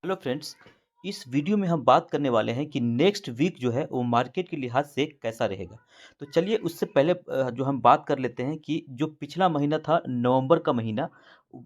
Hello friends. इस video में हम बात करने वाले हैं कि नेक्स्ट वीक जो है वो मार्केट के लिहाज से कैसा रहेगा। तो चलिए उससे पहले जो हम बात कर लेते हैं कि जो पिछला महीना था नवंबर का महीना,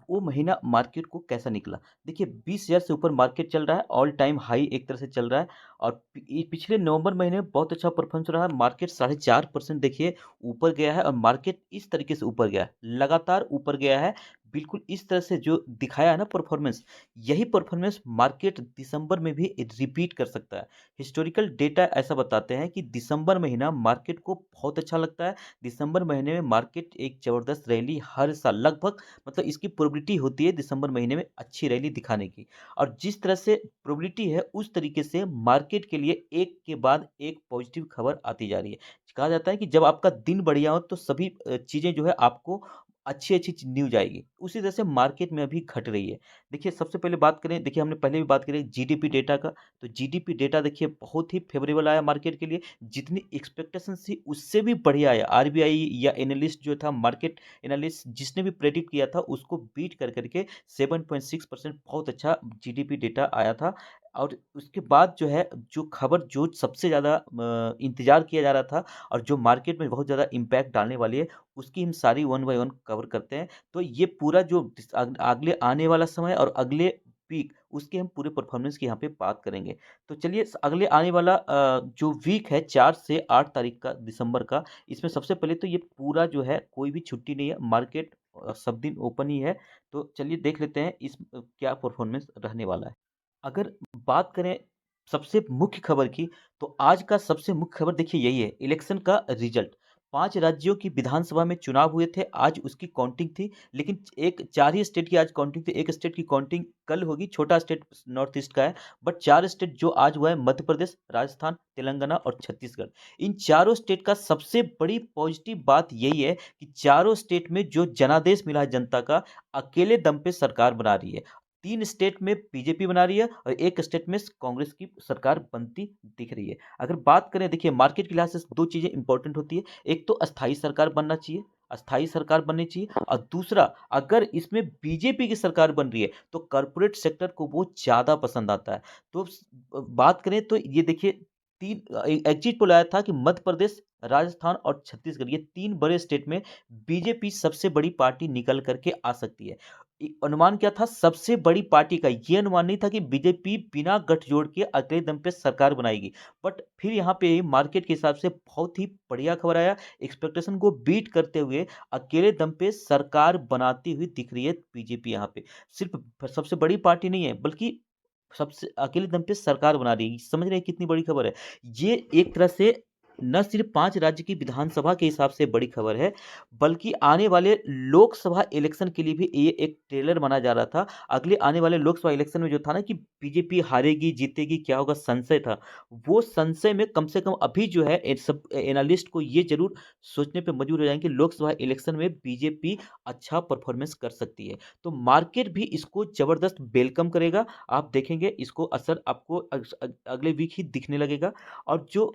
वो महीना मार्केट को कैसा निकला। देखिए 20,000 से ऊपर मार्केट चल रहा है, ऑल टाइम हाई एक तरह से चल रहा है। और पिछले नवंबर महीने में बहुत अच्छा परफॉर्मेंस रहा है। मार्केट 4.5% देखिए ऊपर गया है और मार्केट इस तरीके से ऊपर गया है, लगातार ऊपर गया है। बिल्कुल इस तरह से जो दिखाया है ना परफॉर्मेंस, यही परफॉर्मेंस मार्केट दिसंबर में भी रिपीट कर सकता है। हिस्टोरिकल डेटा ऐसा बताते हैं कि दिसंबर महीना मार्केट को बहुत अच्छा लगता है। दिसंबर महीने में मार्केट एक ज़बरदस्त रैली हर साल लगभग, मतलब इसकी प्रोबेबिलिटी होती है दिसंबर महीने में अच्छी रैली दिखाने की। और जिस तरह से प्रोबेबिलिटी है उस तरीके से मार्केट के लिए एक के बाद एक पॉजिटिव खबर आती जा रही है। कहा जाता है कि जब आपका दिन बढ़िया हो तो सभी चीज़ें जो है आपको अच्छी-अच्छी न्यूज़ आएगी। उसी तरह से मार्केट में अभी घट रही है। देखिए सबसे पहले बात करें, देखिए हमने पहले भी बात करी जीडीपी डेटा का। तो जीडीपी डेटा देखिए बहुत ही फेवरेबल आया मार्केट के लिए। जितनी एक्सपेक्टेशन थी उससे भी बढ़िया आया। आरबीआई या एनालिस्ट जो था, मार्केट एनालिस्ट जिसने भी प्रेडिक्ट किया था उसको बीट कर करके 7.6% बहुत अच्छा जीडीपी डेटा आया था। और उसके बाद जो है, जो खबर जो सबसे ज़्यादा इंतजार किया जा रहा था और जो मार्केट में बहुत ज़्यादा इम्पैक्ट डालने वाली है, उसकी हम सारी वन बाय वन कवर करते हैं। तो ये पूरा जो अगले आने वाला समय और अगले वीक, उसके हम पूरे परफॉर्मेंस की यहाँ पे बात करेंगे। तो चलिए अगले आने वाला जो वीक है 4 से 8 तारीख का दिसंबर का, इसमें सबसे पहले तो ये पूरा जो है कोई भी छुट्टी नहीं है, मार्केट सब दिन ओपन ही है। तो चलिए देख लेते हैं इस क्या परफॉर्मेंस रहने वाला है। अगर बात करें सबसे मुख्य खबर की, तो आज का सबसे मुख्य खबर देखिए यही है, इलेक्शन का रिजल्ट। 5 राज्यों की विधानसभा में चुनाव हुए थे, आज उसकी काउंटिंग थी। लेकिन एक 4 ही स्टेट की आज काउंटिंग थी, 1 स्टेट की काउंटिंग कल होगी, छोटा स्टेट नॉर्थ ईस्ट का है। बट 4 स्टेट जो आज हुआ है, मध्य प्रदेश, राजस्थान, तेलंगाना और छत्तीसगढ़। इन चारों स्टेट का सबसे बड़ी पॉजिटिव बात यही है कि चारों स्टेट में जो जनादेश मिला है जनता का, अकेले दम पे सरकार बना रही है। 3 स्टेट में बीजेपी बना रही है और 1 स्टेट में कांग्रेस की सरकार बनती दिख रही है। अगर बात करें, देखिए मार्केट के लिहाज से 2 चीज़ें इंपॉर्टेंट होती है। एक तो अस्थायी सरकार बनना चाहिए, अस्थायी सरकार बननी चाहिए, और दूसरा, अगर इसमें बीजेपी की सरकार बन रही है तो कॉर्पोरेट सेक्टर को वो ज़्यादा पसंद आता है। तो बात करें तो ये देखिए 3 एग्जिट पोल आया था कि मध्य प्रदेश, राजस्थान और छत्तीसगढ़, ये 3 बड़े स्टेट में बीजेपी सबसे बड़ी पार्टी निकल कर के आ सकती है। अनुमान क्या था सबसे बड़ी पार्टी का? ये अनुमान नहीं था कि बीजेपी बिना गठजोड़ के अकेले दम पे सरकार बनाएगी। बट फिर यहाँ पे मार्केट के हिसाब से बहुत ही बढ़िया खबर आया। एक्सपेक्टेशन को बीट करते हुए अकेले दम पे सरकार बनाती हुई दिख रही है बीजेपी यहाँ पे। सिर्फ सबसे बड़ी पार्टी नहीं है, बल्कि सबसे अकेले दम पे सरकार बना रही है। समझ रहे हैं कितनी बड़ी खबर है? ये एक तरह से न सिर्फ 5 राज्य की विधानसभा के हिसाब से बड़ी खबर है, बल्कि आने वाले लोकसभा इलेक्शन के लिए भी ये एक ट्रेलर माना जा रहा था। अगले आने वाले लोकसभा इलेक्शन में जो था ना कि बीजेपी हारेगी, जीतेगी, क्या होगा संशय था। वो संशय में कम से कम अभी जो है सब एनालिस्ट को ये ज़रूर सोचने पे मजबूर हो जाएँगे कि लोकसभा इलेक्शन में बीजेपी अच्छा परफॉर्मेंस कर सकती है। तो मार्केट भी इसको ज़बरदस्त वेलकम करेगा। आप देखेंगे इसको असर आपको अगले वीक ही दिखने लगेगा। और जो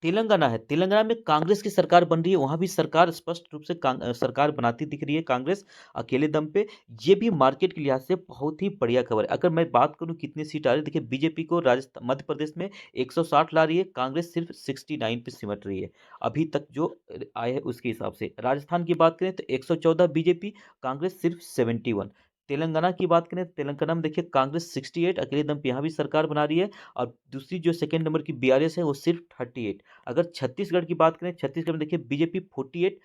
तेलंगाना है, तेलंगाना में कांग्रेस की सरकार बन रही है, वहाँ भी सरकार स्पष्ट रूप से सरकार बनाती दिख रही है कांग्रेस अकेले दम पे। ये भी मार्केट के लिहाज से बहुत ही बढ़िया खबर है। अगर मैं बात करूँ कितनी सीट आ रही है, देखिए बीजेपी को मध्य प्रदेश में 160 ला रही है, कांग्रेस सिर्फ 69 पे सिमट रही है, अभी तक जो आए है उसके हिसाब से। राजस्थान की बात करें तो 114 बीजेपी, कांग्रेस सिर्फ 71। तेलंगाना की बात करें, तेलंगाना में देखिए कांग्रेस 68 अकेले दम पे यहाँ भी सरकार बना रही है, और दूसरी जो सेकंड नंबर की बीआरएस है वो सिर्फ 38। अगर छत्तीसगढ़ की बात करें, छत्तीसगढ़ में देखिए बीजेपी 48,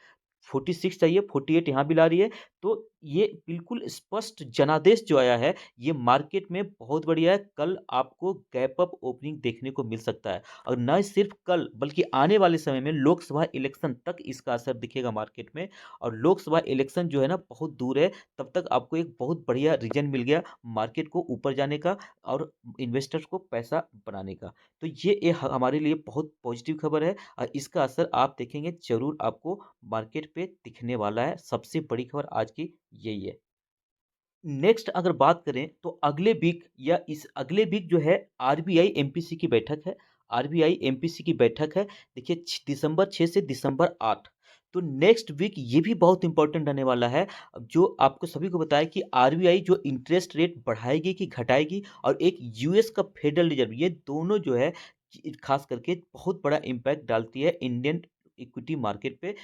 46 चाहिए, 48 यहाँ भी ला रही है। तो ये बिल्कुल स्पष्ट जनादेश जो आया है, ये मार्केट में बहुत बढ़िया है। कल आपको गैप अप ओपनिंग देखने को मिल सकता है, और न सिर्फ कल बल्कि आने वाले समय में लोकसभा इलेक्शन तक इसका असर दिखेगा मार्केट में। और लोकसभा इलेक्शन जो है ना बहुत दूर है, तब तक आपको एक बहुत बढ़िया रीजन मिल गया मार्केट को ऊपर जाने का और इन्वेस्टर्स को पैसा बनाने का। तो ये हमारे लिए बहुत पॉजिटिव खबर है, और इसका असर आप देखेंगे ज़रूर आपको मार्केट पे दिखने वाला है। सबसे बड़ी खबर आज की यही है। नेक्स्ट अगर बात करें तो अगले वीक या इस अगले वीक जो है आरबीआई एमपीसी की बैठक है। आरबीआई एमपीसी की बैठक है। देखिए दिसंबर 6 से दिसंबर 8, तो नेक्स्ट वीक ये भी बहुत इंपॉर्टेंट रहने वाला है। अब जो आपको सभी को बताया कि आरबीआई जो इंटरेस्ट रेट बढ़ाएगी कि घटाएगी, और एक यूएस का फेडरल रिजर्व, ये दोनों जो है खास करके बहुत बड़ा इम्पैक्ट डालती है इंडियन इक्विटी मार्केट पे।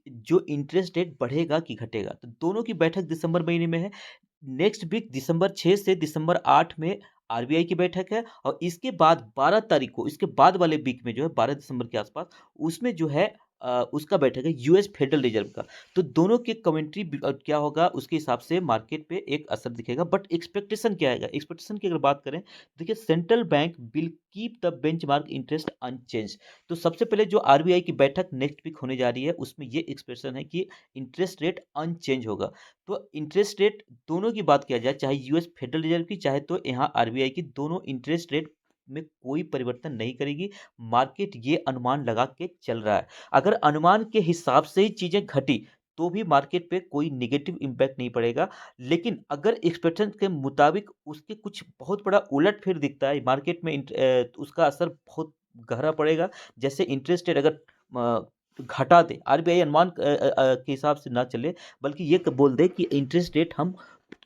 जो इंटरेस्ट रेट बढ़ेगा कि घटेगा, तो दोनों की बैठक दिसंबर महीने में है। नेक्स्ट वीक दिसंबर 6 से दिसंबर 8 में आरबीआई की बैठक है, और इसके बाद 12 तारीख को, इसके बाद वाले वीक में जो है 12 दिसंबर के आसपास, उसमें जो है उसका बैठक है यूएस फेडरल रिजर्व का। तो दोनों के कमेंट्री क्या होगा, उसके हिसाब से मार्केट पे एक असर दिखेगा। बट एक्सपेक्टेशन क्या आएगा, एक्सपेक्टेशन की अगर बात करें, देखिए central bank will keep the benchmark interest unchange. तो सबसे पहले जो आरबीआई की बैठक नेक्स्ट वीक होने जा रही है, उसमें ये एक्सप्रेशन है कि इंटरेस्ट रेट अनचेंज होगा। तो इंटरेस्ट रेट दोनों की बात किया जाए, चाहे यूएस फेडरल रिजर्व की, चाहे तो यहाँ आरबीआई की, दोनों इंटरेस्ट रेट में कोई परिवर्तन नहीं करेगी। मार्केट ये अनुमान लगा के चल रहा है। अगर अनुमान के हिसाब से ही चीजें घटी, तो भी मार्केट पे कोई नेगेटिव इम्पैक्ट नहीं पड़ेगा। लेकिन अगर एक्सपेक्टेशन के मुताबिक उसके कुछ बहुत बड़ा उलटफेर दिखता है मार्केट में, तो उसका असर बहुत गहरा पड़ेगा। जैसे इंटरेस्ट रेट अगर घटा दे, आरबीआई अनुमान के हिसाब से ना चले, बल्कि ये बोल दे कि इंटरेस्ट रेट हम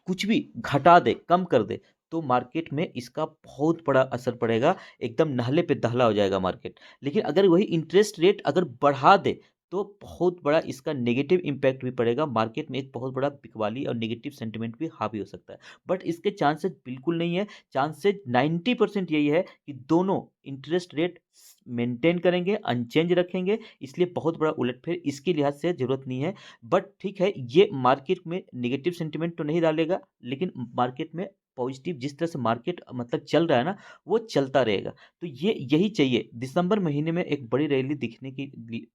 कुछ भी घटा दे, कम कर दे, तो मार्केट में इसका बहुत बड़ा असर पड़ेगा। एकदम नहले पे दहला हो जाएगा मार्केट। लेकिन अगर वही इंटरेस्ट रेट अगर बढ़ा दे, तो बहुत बड़ा इसका नेगेटिव इम्पैक्ट भी पड़ेगा मार्केट में, एक बहुत बड़ा बिकवाली और नेगेटिव सेंटिमेंट भी हावी हो सकता है। बट इसके चांसेस बिल्कुल नहीं है। चांसेस 90% यही है कि दोनों इंटरेस्ट रेट मेंटेन करेंगे, अनचेंज रखेंगे। इसलिए बहुत बड़ा उलटफेर इसके लिहाज से जरूरत नहीं है। बट ठीक है, ये मार्केट में नेगेटिव सेंटिमेंट तो नहीं डालेगा, लेकिन मार्केट में पॉजिटिव, जिस तरह से मार्केट मतलब चल रहा है ना, वो चलता रहेगा। तो ये यही चाहिए दिसंबर महीने में, एक बड़ी रैली दिखने की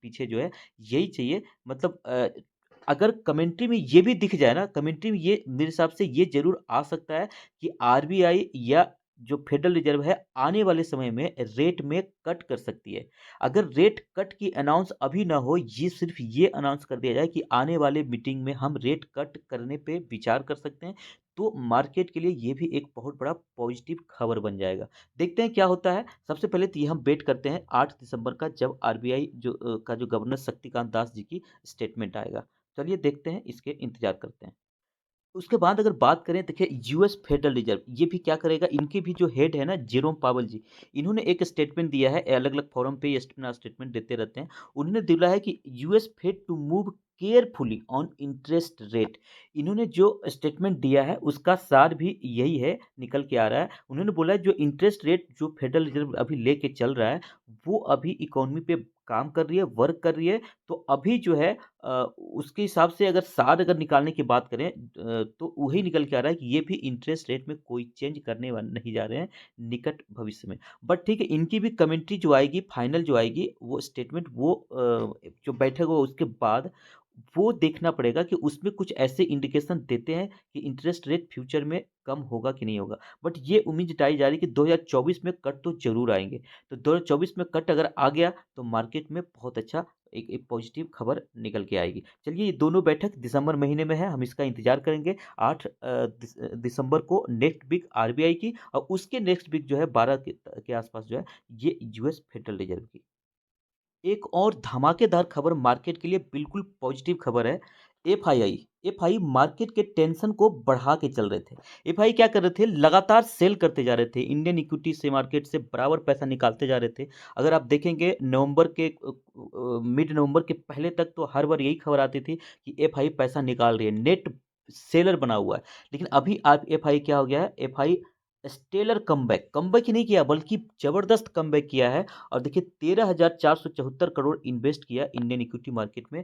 पीछे जो है यही चाहिए। मतलब अगर कमेंट्री में ये भी दिख जाए ना, कमेंट्री में ये मेरे हिसाब से ये जरूर आ सकता है कि आरबीआई या जो फेडरल रिजर्व है आने वाले समय में रेट में कट कर सकती है। अगर रेट कट की अनाउंस अभी ना हो, ये सिर्फ ये अनाउंस कर दिया जाए कि आने वाले मीटिंग में हम रेट कट करने पे विचार कर सकते हैं, तो मार्केट के लिए ये भी एक बहुत बड़ा पॉजिटिव खबर बन जाएगा। देखते हैं क्या होता है। सबसे पहले तो ये हम वेट करते हैं 8 दिसंबर का, जब आरबीआई का जो गवर्नर शक्तिकांत दास जी की स्टेटमेंट आएगा। चलिए देखते हैं, इसके इंतजार करते हैं। उसके बाद अगर बात करें, देखिए यूएस फेडरल रिजर्व ये भी क्या करेगा, इनके भी जो हेड है ना जेरोम पावल जी, इन्होंने एक स्टेटमेंट दिया है। अलग अलग फोरम पे ये अपना स्टेटमेंट देते रहते हैं। उन्होंने दिया है कि US Fed to move carefully on interest rate. इन्होंने जो स्टेटमेंट दिया है उसका सार भी यही है, निकल के आ रहा है। उन्होंने बोला है जो इंटरेस्ट रेट जो फेडरल रिजर्व अभी लेके चल रहा है, वो अभी इकोनॉमी पे काम कर रही है, वर्क कर रही है। तो अभी जो है उसके हिसाब से अगर सार अगर निकालने की बात करें, तो वही निकल के आ रहा है कि ये भी इंटरेस्ट रेट में कोई चेंज करने वाले नहीं जा रहे हैं निकट भविष्य में। बट ठीक है, इनकी भी कमेंट्री जो आएगी, फाइनल जो आएगी, वो स्टेटमेंट, वो जो बैठक हो उसके बाद वो देखना पड़ेगा कि उसमें कुछ ऐसे इंडिकेशन देते हैं कि इंटरेस्ट रेट फ्यूचर में कम होगा कि नहीं होगा। बट ये उम्मीद जताई जा रही है कि 2024 में कट तो जरूर आएंगे। तो 2024 में कट अगर आ गया, तो मार्केट में बहुत अच्छा एक पॉजिटिव खबर निकल के आएगी। चलिए, ये दोनों बैठक दिसंबर महीने में है, हम इसका इंतजार करेंगे। 8 दिसंबर को नेक्स्ट वीक आरबीआई की, और उसके नेक्स्ट वीक जो है 12 के आसपास जो है ये यूएस फेडरल रिजर्व की। एक और धमाकेदार खबर मार्केट के लिए बिल्कुल पॉजिटिव खबर है। एफआईआई एफआई मार्केट के टेंशन को बढ़ा के चल रहे थे। एफआई क्या कर रहे थे, लगातार सेल करते जा रहे थे, इंडियन इक्विटी से मार्केट से बराबर पैसा निकालते जा रहे थे। अगर आप देखेंगे नवंबर के मिड नवंबर के पहले तक तो हर बार यही खबर आती थी कि एफआई पैसा निकाल रही है, नेट सेलर बना हुआ है। लेकिन अभी आप एफआई क्या हो गया है, एफआई स्टेलर कमबैक, कमबैक ही नहीं किया बल्कि जबरदस्त कमबैक किया है। और देखिए 13,474 करोड़ इन्वेस्ट किया इंडियन इक्विटी मार्केट में।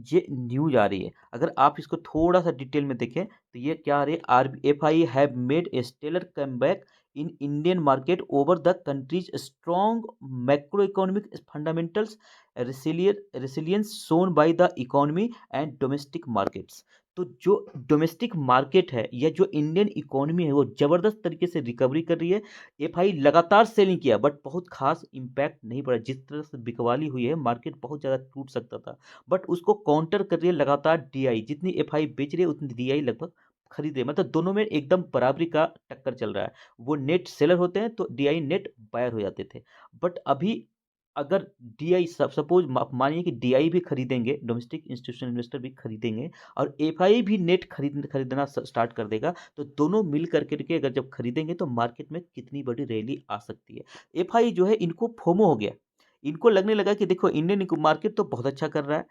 ये न्यूज आ रही है। अगर आप इसको थोड़ा सा डिटेल में देखें, तो ये क्या आ रही है, R F I have made a stellar comeback in Indian market over the countries strong macro economic fundamentals, resilience shown by the economy and domestic markets. तो जो डोमेस्टिक मार्केट है या जो इंडियन इकोनॉमी है, वो जबरदस्त तरीके से रिकवरी कर रही है। एफआई लगातार सेलिंग किया, बट बहुत खास इंपैक्ट नहीं पड़ा। जिस तरह से बिकवाली हुई है, मार्केट बहुत ज़्यादा टूट सकता था, बट उसको काउंटर कर रही है लगातार डीआई। जितनी एफआई बेच रही है, उतनी डीआई लगभग खरीद रही है। मतलब दोनों में एकदम बराबरी का टक्कर चल रहा है। वो नेट सेलर होते हैं, तो डीआई नेट बायर हो जाते थे। बट अभी अगर डीआई सपोज मानिए कि डीआई भी खरीदेंगे, डोमेस्टिक इंस्टीट्यूशनल इन्वेस्टर भी खरीदेंगे और एफआई भी नेट खरीदना स्टार्ट कर देगा, तो दोनों मिल करके अगर जब खरीदेंगे तो मार्केट में कितनी बड़ी रैली आ सकती है। एफआई जो है इनको फोमो हो गया, इनको लगने लगा कि देखो इंडियन मार्केट तो बहुत अच्छा कर रहा है,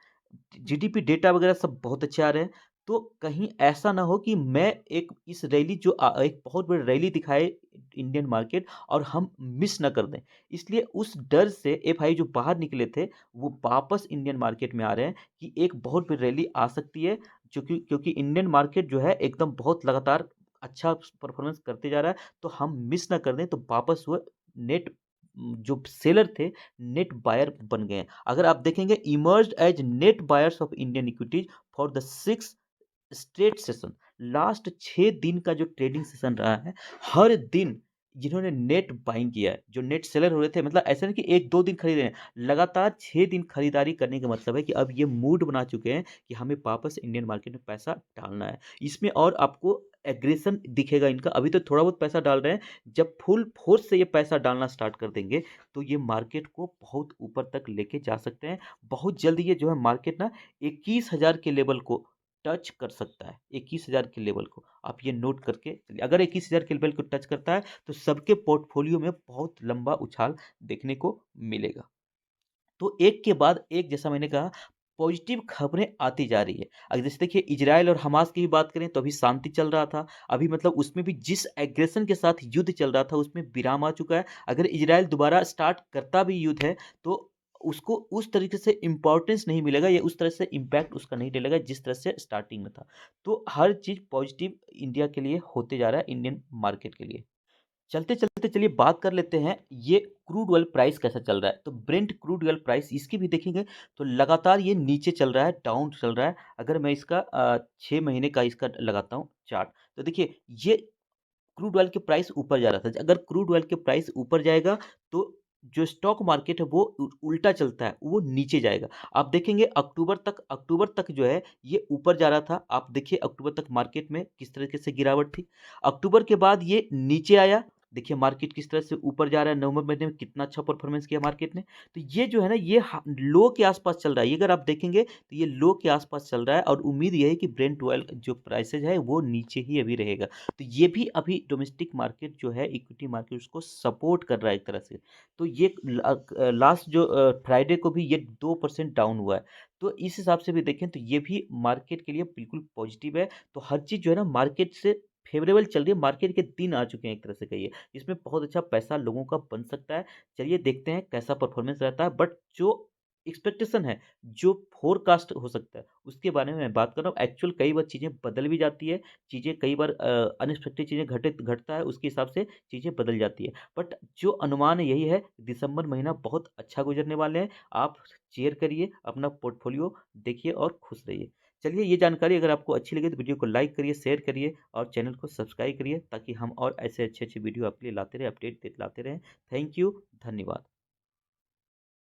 जीडीपी डेटा वगैरह सब बहुत अच्छे आ रहे हैं, तो कहीं ऐसा ना हो कि मैं एक इस रैली जो एक बहुत बड़ी रैली दिखाए इंडियन मार्केट और हम मिस ना कर दें। इसलिए उस डर से एफआई जो बाहर निकले थे वो वापस इंडियन मार्केट में आ रहे हैं कि एक बहुत बड़ी रैली आ सकती है, क्योंकि क्योंकि इंडियन मार्केट जो है एकदम बहुत लगातार अच्छा परफॉर्मेंस करते जा रहा है, तो हम मिस ना कर दें, तो वापस वो नेट जो सेलर थे नेट बायर बन गए हैं। अगर आप देखेंगे emerged as net buyers of Indian equities for the 6 straight session. Last 6 दिन का जो ट्रेडिंग सेशन रहा है, हर दिन जिन्होंने नेट बाइंग किया है, जो नेट सेलर हो रहे थे, मतलब ऐसा नहीं कि 1-2 दिन खरीदे हैं, लगातार 6 दिन खरीदारी करने का मतलब है कि अब ये मूड बना चुके हैं कि हमें वापस इंडियन मार्केट में पैसा डालना है। इसमें और आपको एग्रेशन दिखेगा इनका, अभी तो थोड़ा बहुत पैसा डाल रहे हैं, जब फुल फोर्स से ये पैसा डालना स्टार्ट कर देंगे तो ये मार्केट को बहुत ऊपर तक लेके जा सकते हैं। बहुत जल्द ये जो है मार्केट ना 21,000 के लेवल को टच कर सकता है। 21,000 के लेवल को आप ये नोट करके चलिए, अगर 21,000 के लेवल को टच करता है तो सबके पोर्टफोलियो में बहुत लंबा उछाल देखने को मिलेगा। तो एक के बाद एक, जैसा मैंने कहा, पॉजिटिव खबरें आती जा रही है। अगर जैसे देखिए इजराइल और हमास की भी बात करें तो अभी शांति चल रहा था, अभी मतलब उसमें भी जिस एग्रेशन के साथ युद्ध चल रहा था उसमें विराम आ चुका है। अगर इजराइल दोबारा स्टार्ट करता भी युद्ध है तो उसको उस तरीके से इम्पोर्टेंस नहीं मिलेगा या उस तरह से इम्पैक्ट उसका नहीं डलेगा जिस तरह से स्टार्टिंग में था। तो हर चीज़ पॉजिटिव इंडिया के लिए होते जा रहा है, इंडियन मार्केट के लिए। चलते-चलते चलिए बात कर लेते हैं ये क्रूड ऑयल प्राइस कैसा चल रहा है। तो ब्रेंट क्रूड ऑयल प्राइस इसकी भी देखेंगे तो लगातार ये नीचे चल रहा है, डाउन चल रहा है। अगर मैं इसका 6 महीने का इसका लगाता हूँ चार्ट, तो देखिए ये क्रूड ऑयल के प्राइस ऊपर जा रहा था। अगर क्रूड ऑयल के प्राइस ऊपर जाएगा तो जो स्टॉक मार्केट है वो उल्टा चलता है, वो नीचे जाएगा। आप देखेंगे अक्टूबर तक जो है ये ऊपर जा रहा था। आप देखिए अक्टूबर तक मार्केट में किस तरीके से गिरावट थी। अक्टूबर के बाद ये नीचे आया। देखिए मार्केट किस तरह से ऊपर जा रहा है। नवंबर महीने में कितना अच्छा परफॉर्मेंस किया मार्केट ने। तो ये जो है ना ये लो के आसपास चल रहा है। ये अगर आप देखेंगे तो ये लो के आसपास चल रहा है और उम्मीद ये है कि ब्रेंट ऑयल जो प्राइसेज है वो नीचे ही अभी रहेगा। तो ये भी अभी डोमेस्टिक मार्केट जो है, इक्विटी मार्केट, उसको सपोर्ट कर रहा है एक तरह से। तो ये लास्ट जो फ्राइडे को भी ये 2% डाउन हुआ है। तो इस हिसाब से भी देखें तो ये भी मार्केट के लिए बिल्कुल पॉजिटिव है। तो हर चीज़ जो है ना मार्केट से फेवरेबल चल रही है। मार्केट के दिन आ चुके हैं एक तरह से कहिए, इसमें बहुत अच्छा पैसा लोगों का बन सकता है। चलिए देखते हैं कैसा परफॉर्मेंस रहता है, बट जो एक्सपेक्टेशन है, जो फोरकास्ट हो सकता है, उसके बारे में मैं बात कर रहा हूँ। एक्चुअल कई बार चीज़ें बदल भी जाती है, चीज़ें कई बार अनएक्सपेक्टेड चीज़ें घटता है, उसके हिसाब से चीज़ें बदल जाती है। बट जो अनुमान है यही है, दिसंबर महीना बहुत अच्छा गुजरने वाले हैं। आप चेयर करिए, अपना पोर्टफोलियो देखिए और खुश रहिए। चलिए ये जानकारी अगर आपको अच्छी लगी तो वीडियो को लाइक करिए, शेयर करिए और चैनल को सब्सक्राइब करिए, ताकि हम और ऐसे अच्छे-अच्छे वीडियो आपके लिए लाते रहें, अपडेट लाते रहें। थैंक यू, धन्यवाद।